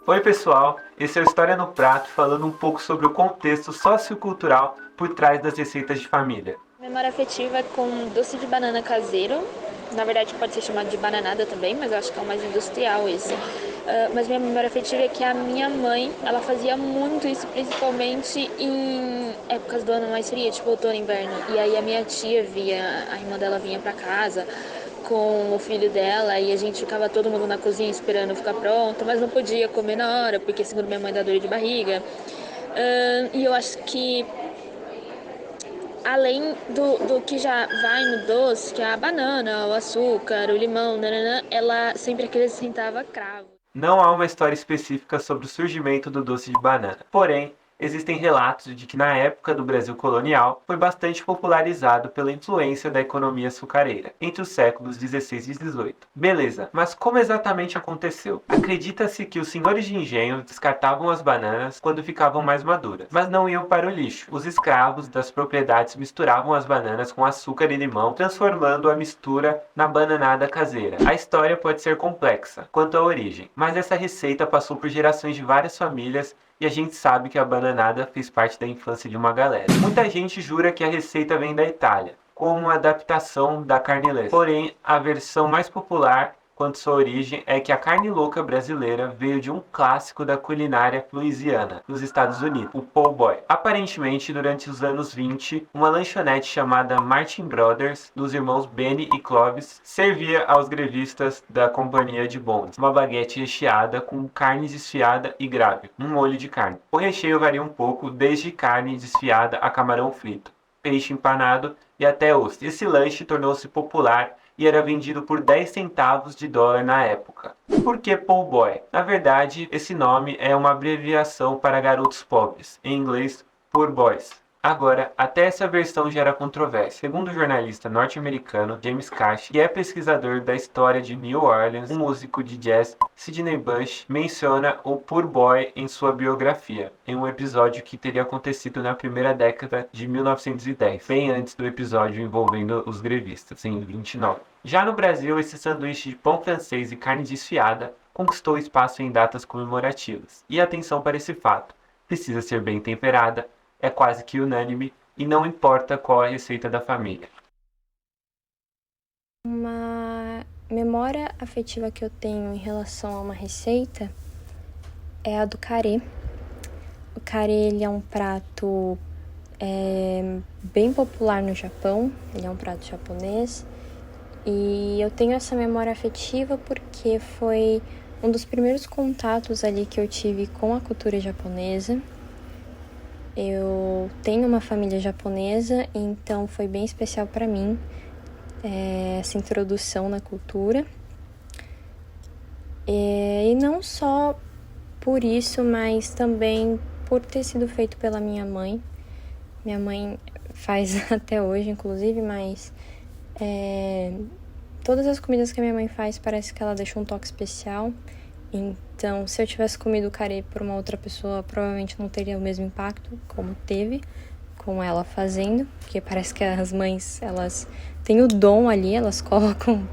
Oi pessoal, esse é o História no Prato, falando um pouco sobre o contexto sociocultural por trás das receitas de família. Memória afetiva com doce de banana caseiro. Na verdade pode ser chamado de bananada também, mas eu acho que é o mais industrial esse. Mas minha memória afetiva é que a minha mãe, ela fazia muito isso, principalmente em épocas do ano mais fria, tipo outono e inverno. E aí a minha tia via, a irmã dela vinha pra casa com o filho dela e a gente ficava todo mundo na cozinha esperando ficar pronto, mas não podia comer na hora, porque segundo minha mãe dá dor de barriga. E eu acho que além do que já vai no doce, que é a banana, o açúcar, o limão, nananã, ela sempre acrescentava cravo. Não há uma história específica sobre o surgimento do doce de banana, porém, existem relatos de que na época do Brasil colonial foi bastante popularizado pela influência da economia açucareira, entre os séculos 16 e 18. Beleza, mas como exatamente aconteceu? Acredita-se que os senhores de engenho descartavam as bananas quando ficavam mais maduras, mas não iam para o lixo. Os escravos das propriedades misturavam as bananas com açúcar e limão, transformando a mistura na bananada caseira. A história pode ser complexa quanto à origem, mas essa receita passou por gerações de várias famílias e a gente sabe que a bananada fez parte da infância de uma galera. Muita gente jura que a receita vem da Itália, como uma adaptação da carne louca. Porém, a versão mais popular quanto sua origem é que a carne louca brasileira veio de um clássico da culinária louisiana, nos Estados Unidos, o po' boy. Aparentemente, durante os anos 20, uma lanchonete chamada Martin Brothers, dos irmãos Benny e Clovis, servia aos grevistas da companhia de bondes uma baguete recheada com carne desfiada e gravy, um molho de carne. O recheio varia um pouco, desde carne desfiada a camarão frito, peixe empanado e até ostra. Esse lanche tornou-se popular e era vendido por 10 centavos de dólar na época. Por que po' boy? Na verdade, esse nome é uma abreviação para garotos pobres, em inglês poor boys. Agora, até essa versão gera controvérsia. Segundo o jornalista norte-americano James Cash, que é pesquisador da história de New Orleans, um músico de jazz, Sidney Bush, menciona o poor boy em sua biografia, em um episódio que teria acontecido na primeira década de 1910, bem antes do episódio envolvendo os grevistas, em 29. Já no Brasil, esse sanduíche de pão francês e carne desfiada conquistou espaço em datas comemorativas. E atenção para esse fato: precisa ser bem temperada, é quase que unânime e não importa qual a receita da família. Uma memória afetiva que eu tenho em relação a uma receita é a do carê. O carê, ele é um prato bem popular no Japão, ele é um prato japonês. E eu tenho essa memória afetiva porque foi um dos primeiros contatos ali que eu tive com a cultura japonesa. Eu tenho uma família japonesa, então foi bem especial para mim essa introdução na cultura. E não só por isso, mas também por ter sido feito pela minha mãe. Minha mãe faz até hoje, inclusive, mas todas as comidas que a minha mãe faz parece que ela deixa um toque especial. Então, se eu tivesse comido o carê por uma outra pessoa, provavelmente não teria o mesmo impacto como teve com ela fazendo, porque parece que as mães, elas têm o dom ali, elas colocam,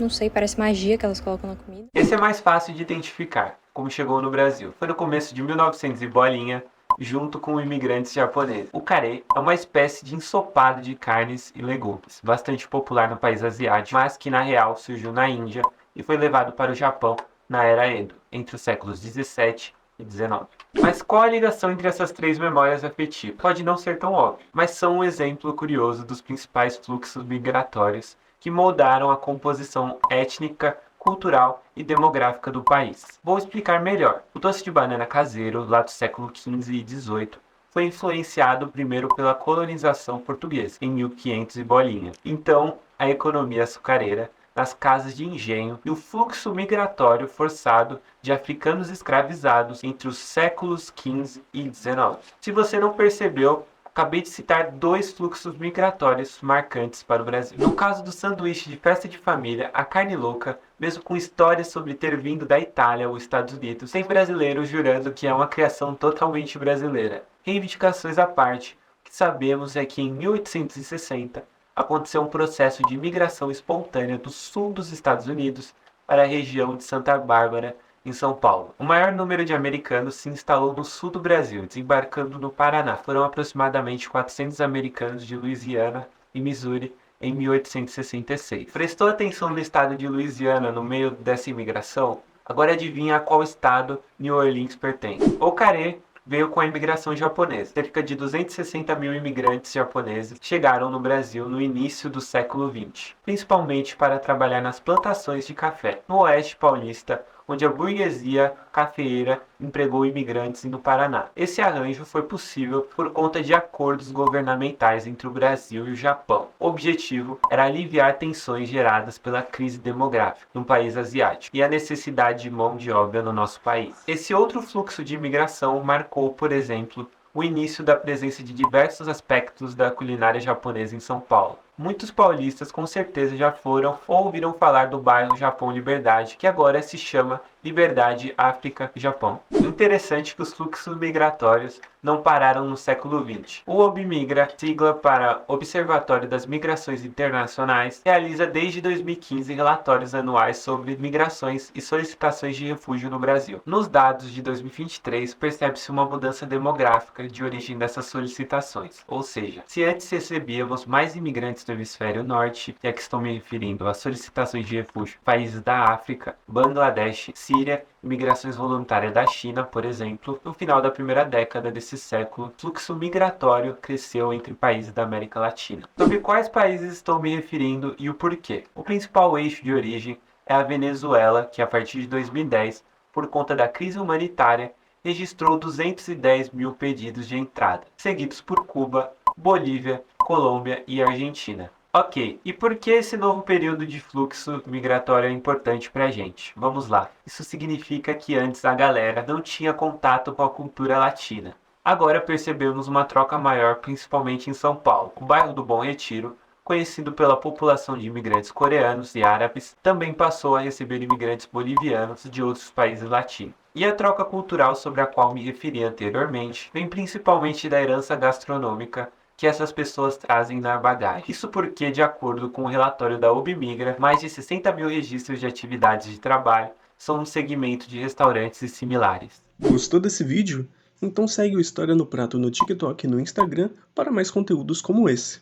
não sei, parece magia que elas colocam na comida. Esse é mais fácil de identificar, como chegou no Brasil. Foi no começo de 1900 e bolinha, junto com imigrantes japoneses. O carê é uma espécie de ensopado de carnes e legumes, bastante popular no país asiático, mas que na real surgiu na Índia e foi levado para o Japão na era Edo, entre os séculos 17 e 19. Mas qual a ligação entre essas três memórias afetivas? Pode não ser tão óbvio, mas são um exemplo curioso dos principais fluxos migratórios que moldaram a composição étnica, cultural e demográfica do país. Vou explicar melhor. O doce de banana caseiro, lá do século XV e XVIII, foi influenciado primeiro pela colonização portuguesa, em 1500 e bolinha. Então, a economia açucareira nas casas de engenho e o fluxo migratório forçado de africanos escravizados entre os séculos XV e XIX. Se você não percebeu, acabei de citar dois fluxos migratórios marcantes para o Brasil. No caso do sanduíche de festa de família, a carne louca, mesmo com histórias sobre ter vindo da Itália ou Estados Unidos, tem brasileiros jurando que é uma criação totalmente brasileira. Reivindicações à parte, o que sabemos é que em 1860 aconteceu um processo de imigração espontânea do sul dos Estados Unidos para a região de Santa Bárbara, em São Paulo. O maior número de americanos se instalou no sul do Brasil, desembarcando no Paraná. Foram aproximadamente 400 americanos de Louisiana e Missouri em 1866. Prestou atenção no estado de Louisiana no meio dessa imigração? Agora adivinha a qual estado New Orleans pertence. O Carê veio com a imigração japonesa. Cerca de 260 mil imigrantes japoneses chegaram no Brasil no início do século XX, principalmente para trabalhar nas plantações de café, no oeste paulista, onde a burguesia cafeeira empregou imigrantes no Paraná. Esse arranjo foi possível por conta de acordos governamentais entre o Brasil e o Japão. O objetivo era aliviar tensões geradas pela crise demográfica no país asiático e a necessidade de mão de obra no nosso país. Esse outro fluxo de imigração marcou, por exemplo, o início da presença de diversos aspectos da culinária japonesa em São Paulo. Muitos paulistas com certeza já foram ou ouviram falar do bairro Japão Liberdade, que agora se chama Liberdade África Japão. Interessante que os fluxos migratórios não pararam no século XX. O OBMIGRA, sigla para Observatório das Migrações Internacionais, realiza desde 2015 relatórios anuais sobre migrações e solicitações de refúgio no Brasil. Nos dados de 2023, percebe-se uma mudança demográfica de origem dessas solicitações. Ou seja, se antes recebíamos mais imigrantes do hemisfério norte, e aqui estou me referindo a solicitações de refúgio, países da África, Bangladesh, Síria, imigrações voluntárias da China, por exemplo, no final da primeira década desse século, o fluxo migratório cresceu entre países da América Latina. Sobre quais países estou me referindo e o porquê? O principal eixo de origem é a Venezuela, que a partir de 2010, por conta da crise humanitária, registrou 210 mil pedidos de entrada, seguidos por Cuba, Bolívia, Colômbia e Argentina. Ok, e por que esse novo período de fluxo migratório é importante pra gente? Vamos lá. Isso significa que antes a galera não tinha contato com a cultura latina. Agora percebemos uma troca maior, principalmente em São Paulo. O bairro do Bom Retiro, conhecido pela população de imigrantes coreanos e árabes, também passou a receber imigrantes bolivianos de outros países latinos. E a troca cultural sobre a qual me referi anteriormente vem principalmente da herança gastronômica que essas pessoas trazem na bagagem. Isso porque, de acordo com o relatório da OBMIGRA, mais de 60 mil registros de atividades de trabalho são no segmento de restaurantes e similares. Gostou desse vídeo? Então segue o História no Prato no TikTok e no Instagram para mais conteúdos como esse.